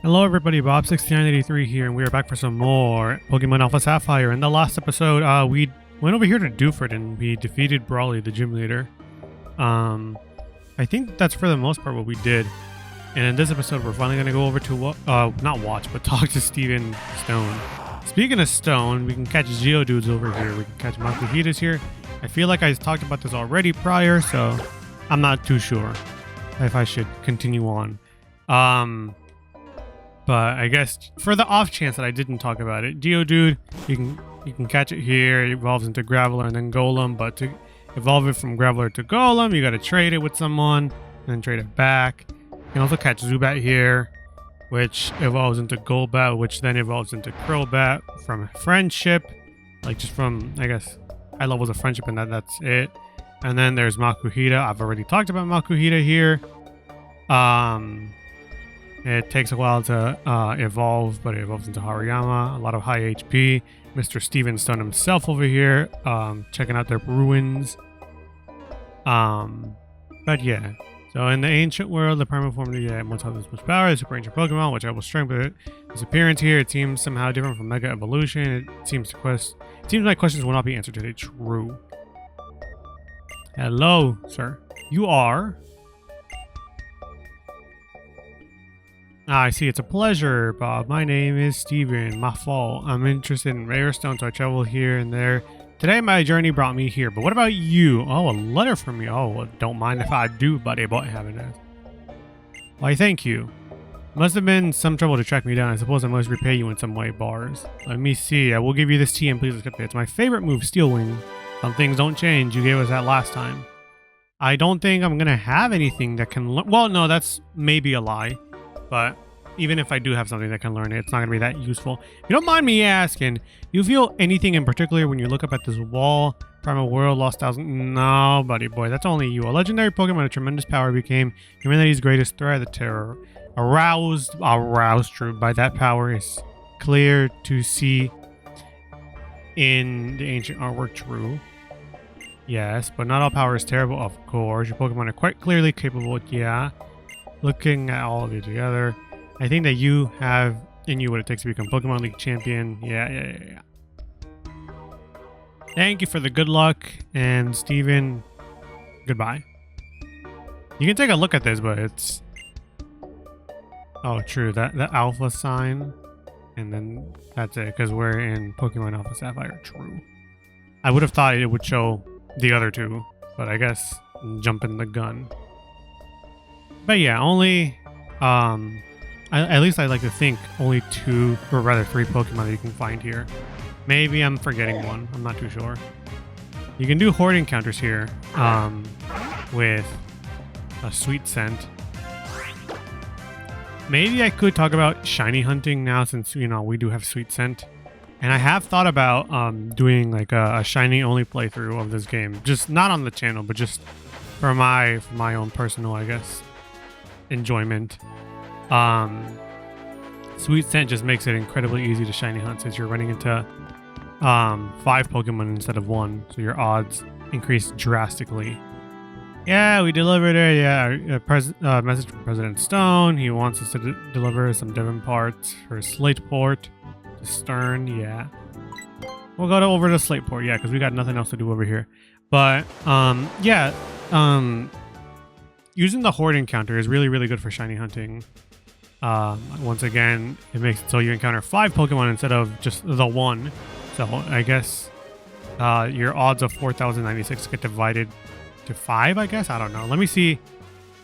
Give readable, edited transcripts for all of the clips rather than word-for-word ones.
Hello everybody, Bob6983 here, and we are back for some more Pokemon Alpha Sapphire. In the last episode, we went over here to Dewford and we defeated Brawly, the gym leader. I think that's for the most part what we did. And in this episode, we're finally going to go over to, not watch, but talk to Steven Stone. Speaking of Stone, we can catch Geodudes over here. We can catch Makuhitas here. I feel like I talked about this already prior, so I'm not too sure if I should continue on. But I guess for the off chance that I didn't talk about it, Geodude, you can catch it here. It evolves into Graveler and then Golem. But to evolve it from Graveler to Golem, you got to trade it with someone and then trade it back. You can also catch Zubat here, which evolves into Golbat, which then evolves into Crobat from Friendship, like just from, I guess, high levels of Friendship, and that's it. And then there's Makuhita. I've already talked about Makuhita here. It takes a while to evolve, but it evolves into Hariyama. A lot of high HP. Mr. Steven Stone himself over here, checking out their ruins. But yeah. So in the ancient world, the primal form once had this much power. The super ancient Pokemon, which I will strength with it. His appearance here, it seems somehow different from Mega Evolution. It seems my questions will not be answered today. True. Hello, sir. You are... I see. It's a pleasure, Bob. My name is Steven. My fault. I'm interested in rare stones, so I travel here and there. Today, my journey brought me here. But what about you? Oh, a letter from you. Oh, well, don't mind if I do, buddy. But I haven't asked. Why, thank you. Must have been some trouble to track me down. I suppose I must repay you in some way. Bars. Let me see. I will give you this tea and please accept it. It's my favorite move, Steel Wing. Some things don't change. You gave us that last time. I don't think I'm going to have anything that can... Well, no, that's maybe a lie. But even if I do have something that can learn it, it's not going to be that useful. If you don't mind me asking, do you feel anything in particular when you look up at this wall? Primal World, Lost Thousand? No, buddy boy, that's only you. A legendary Pokemon of tremendous power became humanity's greatest threat. The terror aroused by that power is clear to see in the ancient artwork. True. Yes, but not all power is terrible, of course. Your Pokemon are quite clearly capable, yeah. Looking at all of you together, I think that you have in you what it takes to become Pokemon League champion. Yeah. Thank you for the good luck, and Steven, goodbye. You can take a look at this, but it's... Oh, true, that alpha sign, and then that's it, because we're in Pokemon Alpha Sapphire. True. I would have thought it would show the other two, but I guess I'm jumping the gun. But yeah, only, at least I like to think only 2, or rather 3 Pokemon that you can find here. Maybe I'm forgetting one. I'm not too sure. You can do horde encounters here, with a sweet scent. Maybe I could talk about shiny hunting now since, you know, we do have sweet scent. And I have thought about, doing like a shiny only playthrough of this game. Just not on the channel, but just for my own personal, I guess, enjoyment. Sweet scent just makes it incredibly easy to shiny hunt since you're running into 5 Pokemon instead of 1, so your odds increase drastically. Yeah, we delivered it. Yeah, message from President Stone. He wants us to deliver some Devon parts for Slateport to Stern. Yeah, we'll go over to Slateport. Yeah, because we got nothing else to do over here. But using the horde encounter is really, really good for shiny hunting. Once again, it makes it so you encounter 5 Pokemon instead of just the 1. So I guess your odds of 4,096 get divided to 5, I guess? I don't know. Let me see.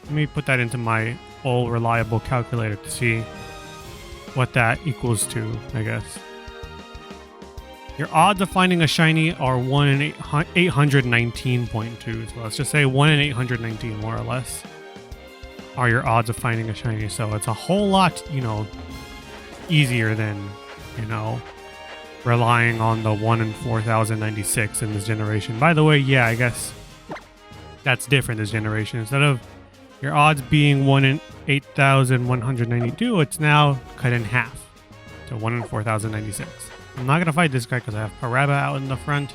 Let me put that into my old reliable calculator to see what that equals to, I guess. Your odds of finding a shiny are 1 in 819.2. So let's just say 1 in 819, more or less, are your odds of finding a shiny. So it's a whole lot, you know, easier than, you know, relying on the 1 in 4,096 in this generation. By the way, yeah, I guess that's different this generation. Instead of your odds being 1 in 8,192, it's now cut in half to 1 in 4,096. I'm not going to fight this guy because I have Paraba out in the front.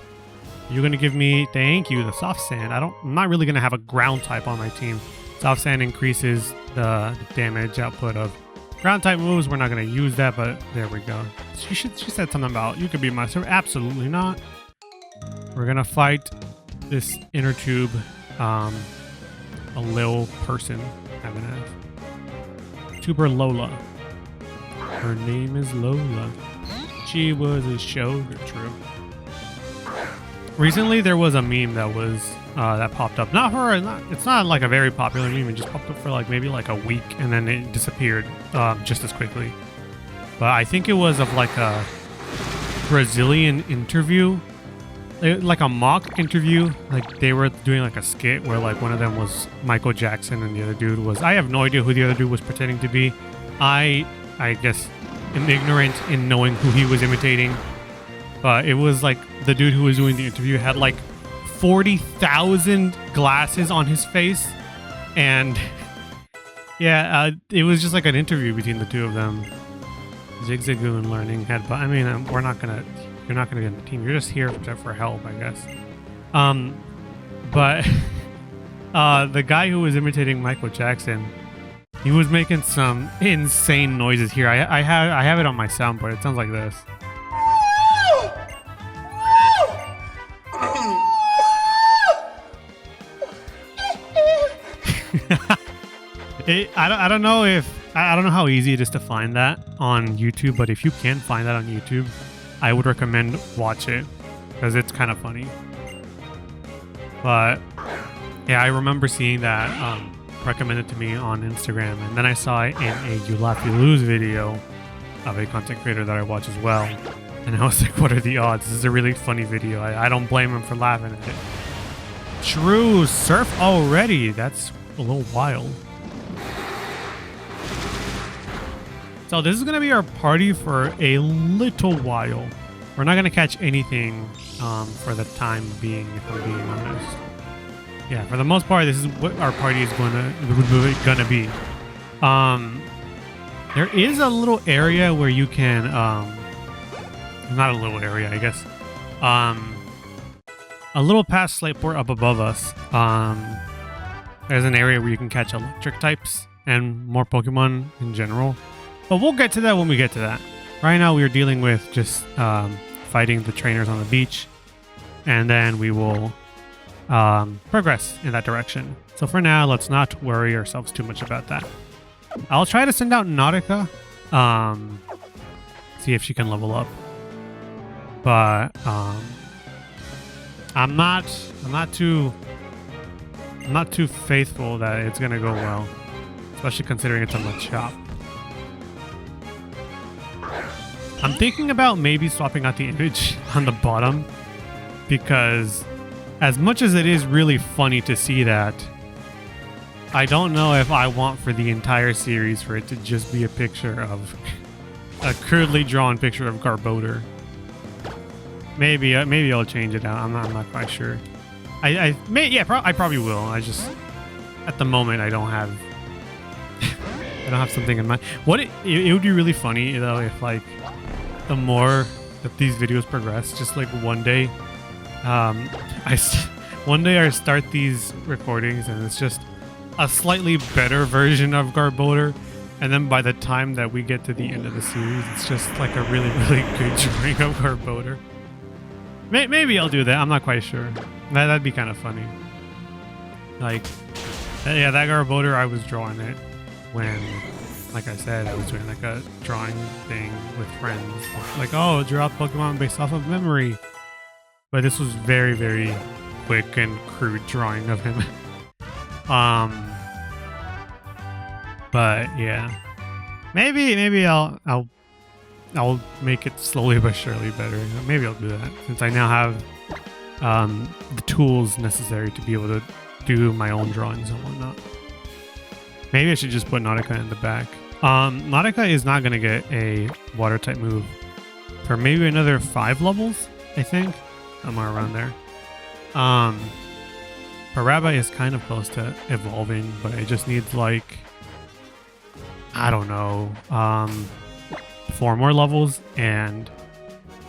You're going to give me, thank you, the soft sand. I'm not really going to have a ground type on my team. Soft sand increases the damage output of Ground type moves, we're not going to use that, but there we go. She said something about, you could be my servant. Absolutely not. We're going to fight this inner tube, a little person. I'm going to have Tuber Lola. Her name is Lola. She was a shoulder troop. Recently, there was a meme that was that popped up. It's not like a very popular meme. It just popped up for like maybe like a week, and then it disappeared just as quickly. But I think it was of like a Brazilian interview, like a mock interview. Like they were doing like a skit where like one of them was Michael Jackson and the other dude was, I have no idea who the other dude was pretending to be. I guess am ignorant in knowing who he was imitating. But it was like the dude who was doing the interview had like 40,000 glasses on his face. And yeah, it was just like an interview between the two of them. Zigzagoon learning headbutt. I mean, you're not gonna get in the team. You're just here for help, I guess. But the guy who was imitating Michael Jackson, he was making some insane noises here. I have it on my soundboard. It sounds like this. I don't know how easy it is to find that on YouTube, but if you can find that on YouTube, I would recommend watch it because it's kind of funny. But yeah, I remember seeing that recommended to me on Instagram, and then I saw it in a You Laugh You Lose video of a content creator that I watch as well, and I was like, what are the odds? This is a really funny video. I don't blame him for laughing at it. True, surf already. That's a little wild. So this is going to be our party for a little while. We're not going to catch anything for the time being, if I'm being honest. Yeah, for the most part, this is what our party is gonna be. There is a little area where you can, not a little area, I guess. A little past Slateport up above us, there's an area where you can catch electric types and more Pokemon in general. But we'll get to that when we get to that. Right now, we are dealing with just fighting the trainers on the beach, and then we will progress in that direction. So for now, let's not worry ourselves too much about that. I'll try to send out Nautica, see if she can level up. But I'm not too faithful that it's gonna go well, especially considering it's on the shop. I'm thinking about maybe swapping out the image on the bottom, because as much as it is really funny to see that, I don't know if I want for the entire series for it to just be a picture of a crudely drawn picture of Garbodor. Maybe I'll change it out. I'm not quite sure. I probably will. I just at the moment I don't have something in mind. It would be really funny though if like the more that these videos progress, just like one day I start these recordings and it's just a slightly better version of Garbodor, and then by the time that we get to the end of the series, it's just like a really, really good drawing of Garbodor. Maybe I'll do that. I'm not quite sure. That'd be kind of funny. Like, yeah, that Garbodor, I was drawing it when, like I said, I was doing like a drawing thing with friends. Like, oh, draw a Pokemon based off of memory. But this was very, very quick and crude drawing of him. But yeah, maybe I'll make it slowly but surely better. Maybe I'll do that since I now have the tools necessary to be able to do my own drawings and whatnot. Maybe I should just put Nautica in the back. Nautica is not gonna get a water type move for maybe another 5 levels, I think. Somewhere around there. Paraba is kind of close to evolving, but it just needs like, I don't know, 4 more levels, and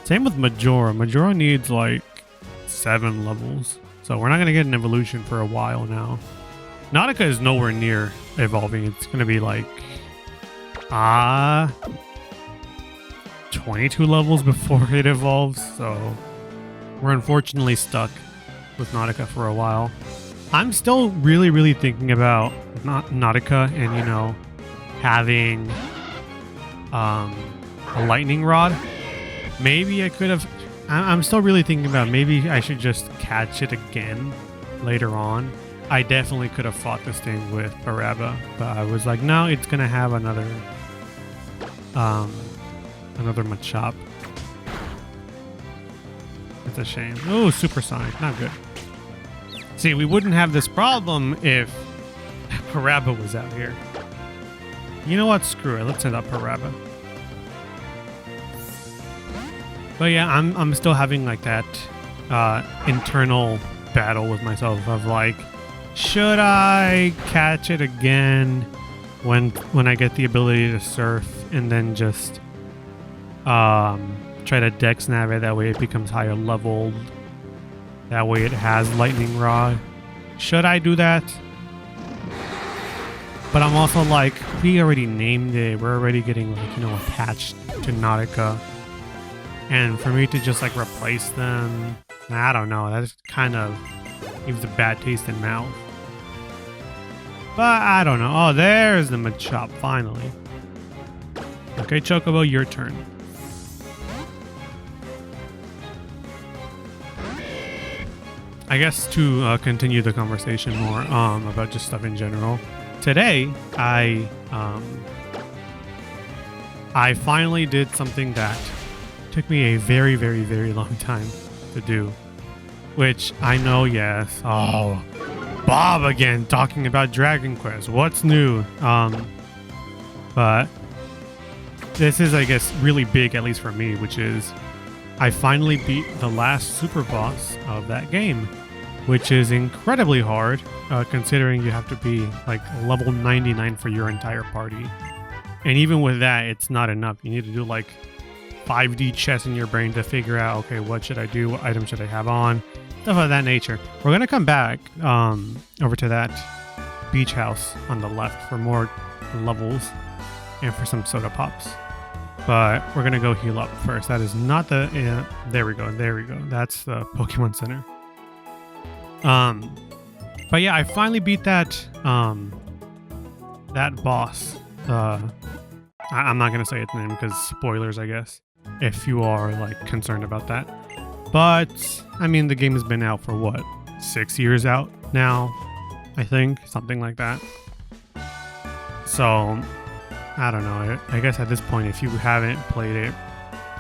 same with Majora. Majora needs like 7 levels, so we're not going to get an evolution for a while now. Nautica is nowhere near evolving. It's going to be like Ah, 22 levels before it evolves, so we're unfortunately stuck with Nautica for a while. I'm still really thinking about Nautica and, you know, having a lightning rod. Maybe I could have... I'm still really thinking about maybe I should just catch it again later on. I definitely could have fought this thing with Baraba, but I was like, no, it's gonna have another Machop. It's a shame. Oh, supersonic, not good. See, we wouldn't have this problem if Paraba was out here. You know what? Screw it. Let's send out Paraba. But yeah, I'm still having like that internal battle with myself of like, should I catch it again when I get the ability to surf and then just try to dex nav it, that way it becomes higher leveled. That way it has lightning rod. Should I do that? But I'm also like, we already named it. We're already getting like, you know, attached to Nautica. And for me to just like replace them, I don't know. That kind of gives a bad taste in mouth. But I don't know. Oh, there's the Machop finally. Okay, Chocobo, your turn. I guess to continue the conversation more about just stuff in general. Today, I finally did something that took me a very long time to do. Which I know, yes. Oh, Bob again talking about Dragon Quest. What's new? But this is, I guess, really big, at least for me, which is I finally beat the last super boss of that game, which is incredibly hard, considering you have to be like level 99 for your entire party. And even with that, it's not enough. You need to do like 5D chess in your brain to figure out, okay, what should I do? What item should I have on? Stuff of that nature. We're going to come back over to that beach house on the left for more levels and for some soda pops. But we're going to go heal up first. That is not the... there we go. That's the Pokemon Center. But yeah, I finally beat that that boss. I'm not going to say its name because spoilers, I guess, if you are like concerned about that. But I mean, the game has been out for what, 6 years out now, I think, something like that. So I don't know. I guess at this point, if you haven't played it,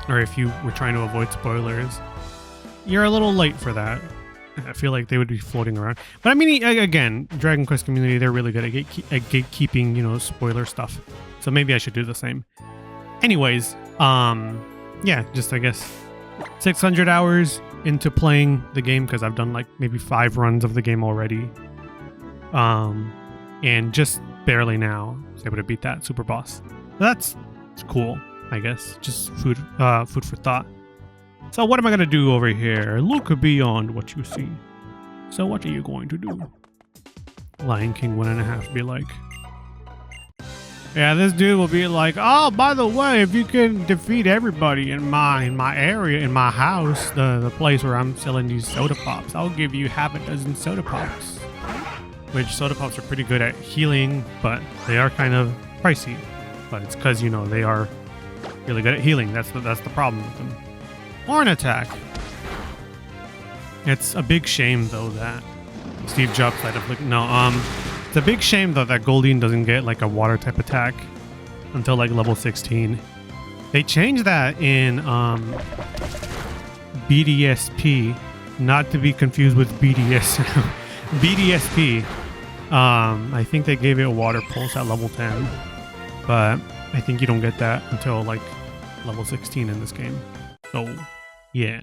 or if you were trying to avoid spoilers, you're a little late for that. I feel like they would be floating around. But I mean, again, Dragon Quest community, they're really good at gatekeeping, you know, spoiler stuff. So maybe I should do the same. Anyways, yeah, just I guess 600 hours into playing the game, because I've done like maybe 5 runs of the game already. And just barely now was able to beat that super boss. That's cool, I guess. Just food for thought. So what am I going to do over here? Look beyond what you see. So what are you going to do? Lion King 1.5 be like. Yeah, this dude will be like, oh, by the way, if you can defeat everybody in my area, in my house, the place where I'm selling these soda pops, I'll give you half a dozen soda pops. Which soda pops are pretty good at healing, but they are kind of pricey. But it's because, you know, they are really good at healing. That's the problem with them. Horn attack. It's a big shame though that Steve Jobs might have like it's a big shame though that Goldeen doesn't get like a water type attack until like level 16. They changed that in BDSP, not to be confused with BDS. BDSP. I think they gave it a water pulse at level 10, but I think you don't get that until like level 16 in this game. So, yeah.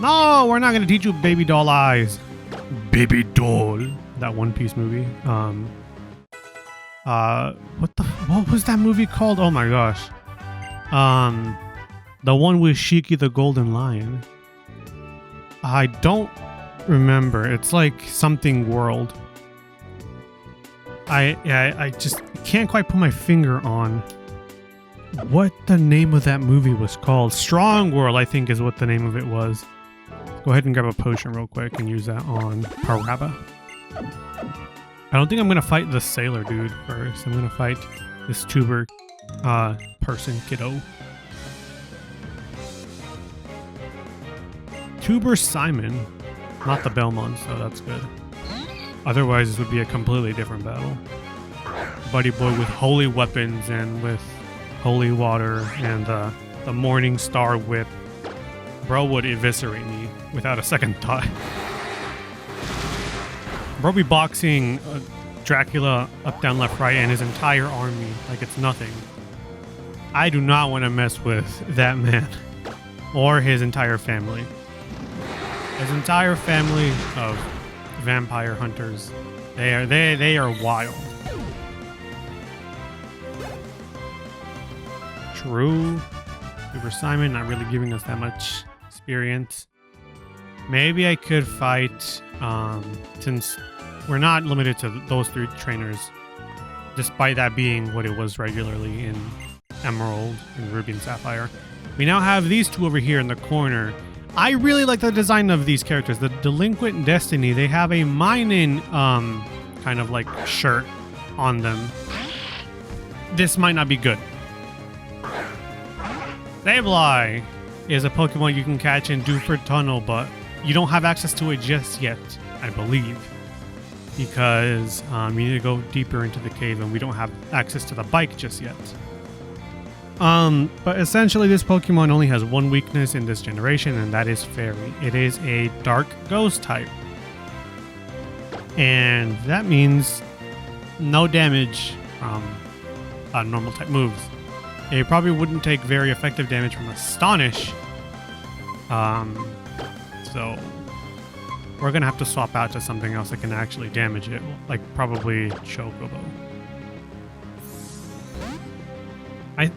No, we're not going to teach you baby doll eyes. Baby doll. That One Piece movie. What was that movie called? Oh my gosh. The one with Shiki the Golden Lion. I don't remember. It's like something world. I just can't quite put my finger on what the name of that movie was called. Strong World, I think, is what the name of it was. Go ahead and grab a potion real quick and use that on Paraba. I don't think I'm gonna fight the sailor dude first. I'm gonna fight this tuber person kiddo. Tuber Simon, not the Belmont, so that's good. Otherwise, this would be a completely different battle. Buddy boy with holy weapons and with holy water and the Morning Star whip. Bro would eviscerate me without a second thought. Bro be boxing Dracula up, down, left, right, and his entire army like it's nothing. I do not want to mess with that man or his entire family. His entire family of vampire hunters. They are wild. True. Super Simon not really giving us that much experience. Maybe I could fight since we're not limited to those 3 trainers, despite that being what it was regularly in Emerald and Ruby and Sapphire. We now have these 2 over here in the corner. I really like the design of these characters. The Delinquent Destiny, they have a mining kind of like shirt on them. This might not be good. Sableye is a Pokemon you can catch in Dewford Tunnel, but you don't have access to it just yet, I believe. Because you need to go deeper into the cave and we don't have access to the bike just yet. But essentially this Pokemon only has one weakness in this generation, and that is Fairy. It is a Dark Ghost type. And that means no damage from normal type moves. It probably wouldn't take very effective damage from Astonish. So we're gonna have to swap out to something else that can actually damage it, like probably Chocobo.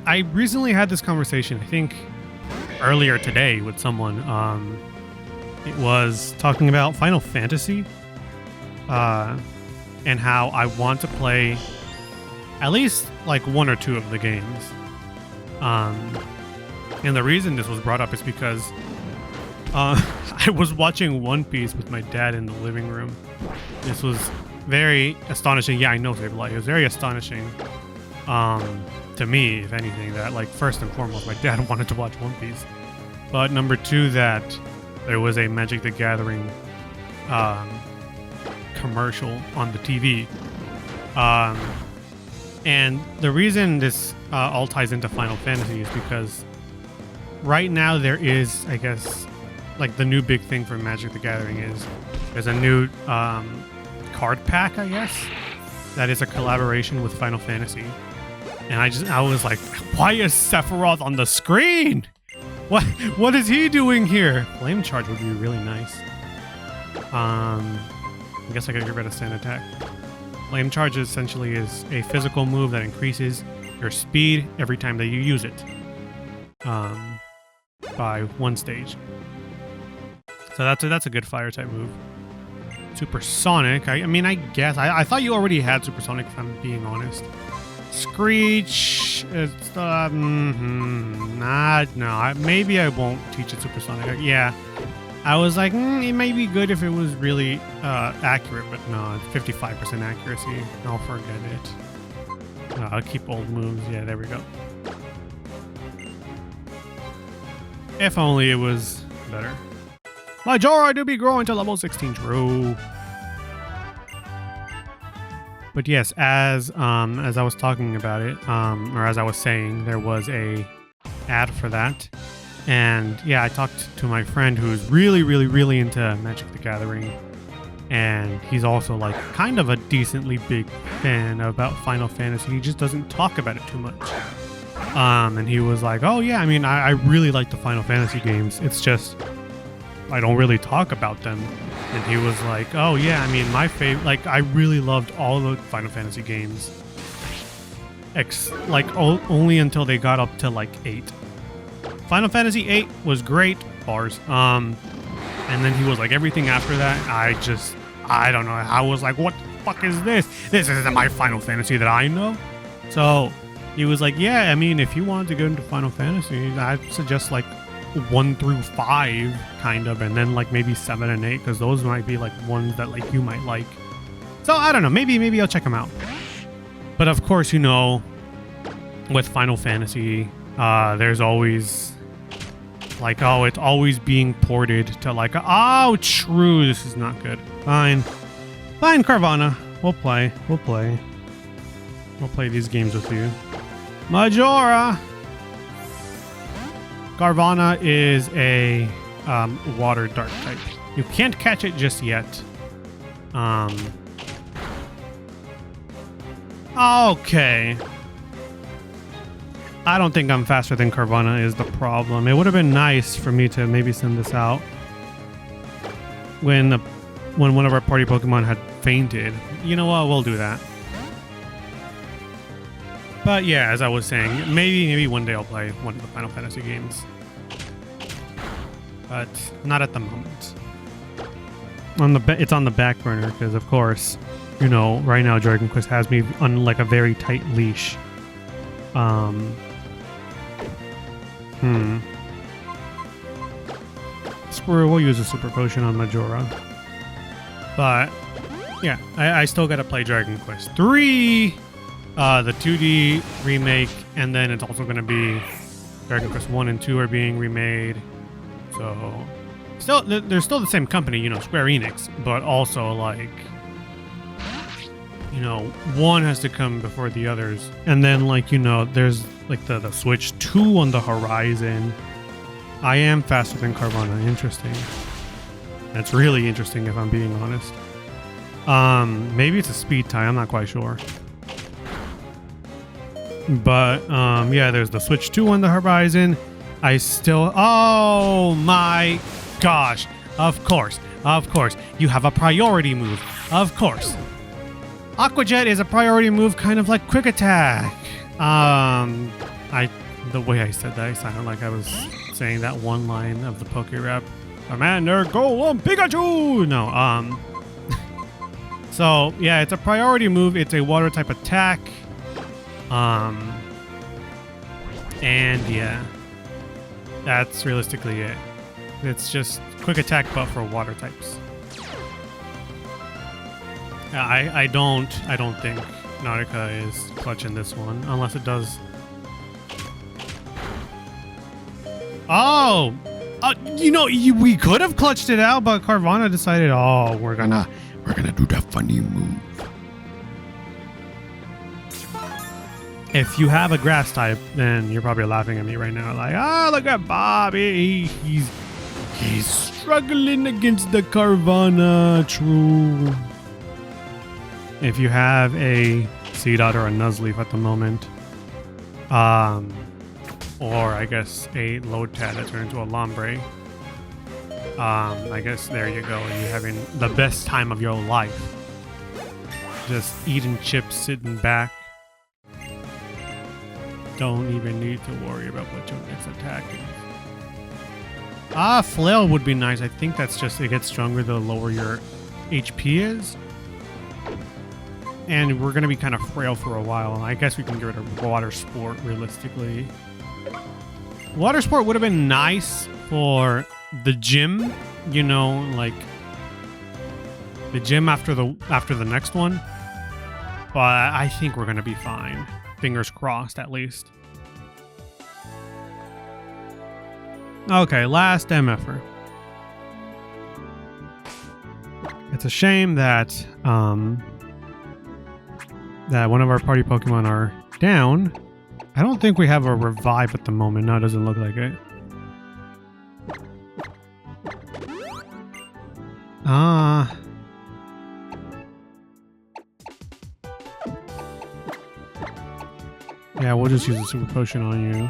I recently had this conversation, I think earlier today, with someone. It was talking about Final Fantasy and how I want to play at least like 1 or 2 of the games. And the reason this was brought up is because I was watching One Piece with my dad in the living room. This was very astonishing. Yeah, I know, Sableye. It was very astonishing to me, if anything, that like first and foremost, my dad wanted to watch One Piece. But number 2, that there was a Magic the Gathering commercial on the TV. And the reason this all ties into Final Fantasy is because right now there is, I guess, like the new big thing for Magic the Gathering is there's a new card pack, I guess, that is a collaboration with Final Fantasy. And I was like, why is Sephiroth on the screen? What is he doing here? Flame Charge would be really nice. I guess I could get rid of Sand Attack. Flame Charge essentially is a physical move that increases your speed every time that you use it by 1 stage. So that's a good fire type move. Supersonic, I mean, I guess I thought you already had Supersonic, if I'm being honest. Screech, it's maybe I won't teach it Supersonic. Yeah, I was like, it may be good if it was really accurate, but no, it's 55% accuracy. I'll forget it. I'll keep old moves. Yeah, there we go. If only it was better. My Majora do be growing to level 16. True. But yes, as I was talking about it, or as I was saying, there was a ad for that. And yeah, I talked to my friend who's really into Magic the Gathering. And he's also like kind of a decently big fan about Final Fantasy. He just doesn't talk about it too much. And he was like, oh yeah, I mean, I really like the Final Fantasy games. It's just I don't really talk about them. And he was like, oh yeah, I mean, my favorite, like, I really loved all the Final Fantasy games. Only until they got up to like 8. Final Fantasy 8 was great, bars. And then he was like, everything after that, I don't know. I was like, what fuck is this? This isn't my Final Fantasy that I know. So he was like, yeah, I mean, if you wanted to go into Final Fantasy, I'd suggest like 1 through 5 kind of, and then like maybe 7 and 8, because those might be like ones that like you might like. So I don't know, maybe I'll check them out. But of course, you know, with Final Fantasy, there's always like, oh, it's always being ported to like, oh, true, this is not good. Fine, Carvana, we'll play these games with you. Majora. Carvana is a water dark type. You can't catch it just yet. Okay. I don't think I'm faster than Carvana is the problem. It would have been nice for me to maybe send this out when one of our party Pokemon had fainted. You know what? We'll do that. But yeah, as I was saying, maybe one day I'll play one of the Final Fantasy games. But not at the moment. It's on the back burner because, of course, you know, right now Dragon Quest has me on like a very tight leash. We'll use a Super Potion on Majora. But yeah, I still gotta play Dragon Quest 3. The 2D remake, and then it's also going to be Dragon Quest 1 and 2 are being remade. So, they're still the same company, you know, Square Enix, but also, like, you know, one has to come before the others. And then, like, you know, there's, like, the Switch 2 on the horizon. I am faster than Carvana. Interesting. That's really interesting, if I'm being honest. Maybe it's a speed tie. I'm not quite sure. But, yeah, there's the Switch 2 on the horizon. Oh my gosh. Of course. You have a priority move. Of course. Aqua Jet is a priority move, kind of like Quick Attack. The way I said that, I sounded like I was saying that one line of the Poke Rap. Commander Golem Pikachu! No, so, yeah, it's a priority move. It's a water type attack. And yeah, that's realistically it. It's just quick attack, but for water types. I don't think Nautica is clutching this one unless it does. Oh, you know, we could have clutched it out, but Carvana decided, oh, we're gonna do the funny move. If you have a grass type, then you're probably laughing at me right now, like, look at Bobby, he's struggling against the Carvana. True. If you have a Seedot or a Nuzleaf at the moment, or I guess a Lotad that turned into a Lombre, I guess there you go, and you're having the best time of your life. Just eating chips, sitting back. Don't even need to worry about what your next attack is. Flail would be nice. I think that's just, it gets stronger the lower your HP is. And we're going to be kind of frail for a while. And I guess we can get rid of Water Sport realistically. Water Sport would have been nice for the gym, you know, like the gym after the next one. But I think we're going to be fine. Fingers crossed, at least. Okay, last MFer. It's a shame that that one of our party Pokemon are down. I don't think we have a revive at the moment. No, it doesn't look like it. Yeah, we'll just use a Super Potion on you.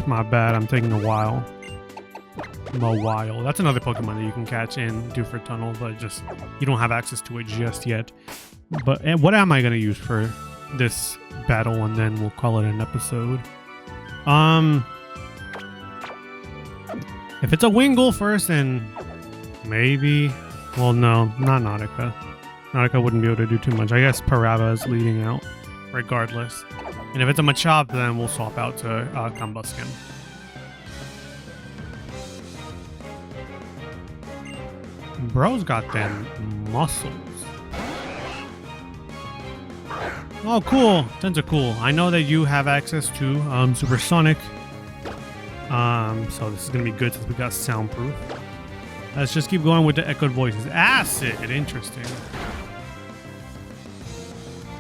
My bad, I'm taking a while. That's another Pokemon that you can catch in Dewford Tunnel, but just you don't have access to it just yet. But what am I going to use for this battle, and then we'll call it an episode? If it's a Wingull first, then maybe... Well, no, not Nautica. Nautica wouldn't be able to do too much. I guess Paraba is leading out, regardless. And if it's a Machop, then we'll swap out to Combuskin. Bro's got them muscles. Oh, cool. Tentacool. I know that you have access to Supersonic. So this is going to be good since we got Soundproof. Let's just keep going with the echoed voices. Acid! Interesting.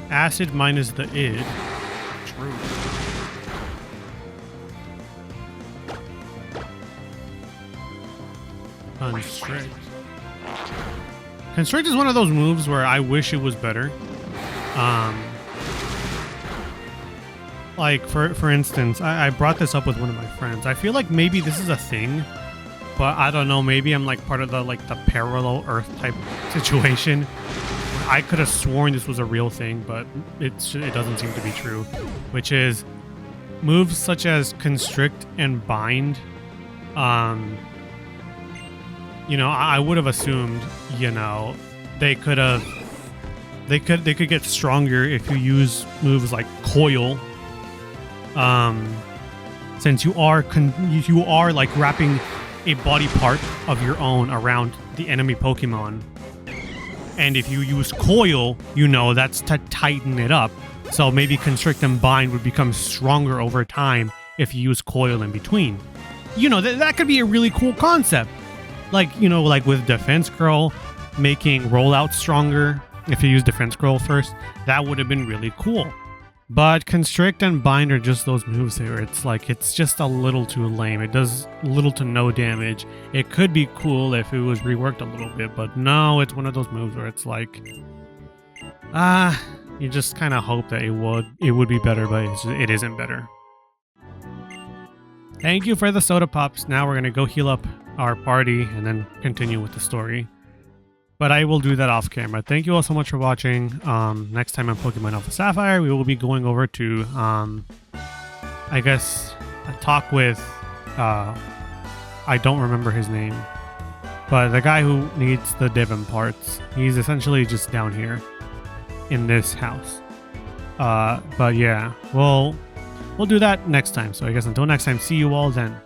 Acid minus the id. True. Constrict. Constrict is one of those moves where I wish it was better. Like, for instance, I brought this up with one of my friends. I feel like maybe this is a thing, but I don't know. Maybe I'm like part of the parallel Earth type situation. I could have sworn this was a real thing, but it doesn't seem to be true. Which is moves such as Constrict and Bind. You know, I would have assumed, you know, they could get stronger if you use moves like Coil. Since you are like wrapping a body part of your own around the enemy Pokemon. And if you use Coil, you know, that's to tighten it up. So maybe Constrict and Bind would become stronger over time if you use Coil in between. You know, that could be a really cool concept. Like, you know, like with Defense Curl, making Rollout stronger if you use Defense Curl first. That would have been really cool. But Constrict and Bind are just those moves where it's like, it's just a little too lame. It does little to no damage. It could be cool if it was reworked a little bit, but no, it's one of those moves where it's like, you just kind of hope that it would be better, but it isn't better. Thank you for the soda pops. Now we're going to go heal up our party and then continue with the story. But I will do that off camera. Thank you all so much for watching. Next time on Pokemon Alpha Sapphire, we will be going over to, I guess, a talk with, I don't remember his name, but the guy who needs the Devon parts. He's essentially just down here in this house. But yeah, we'll do that next time. So I guess until next time, see you all then.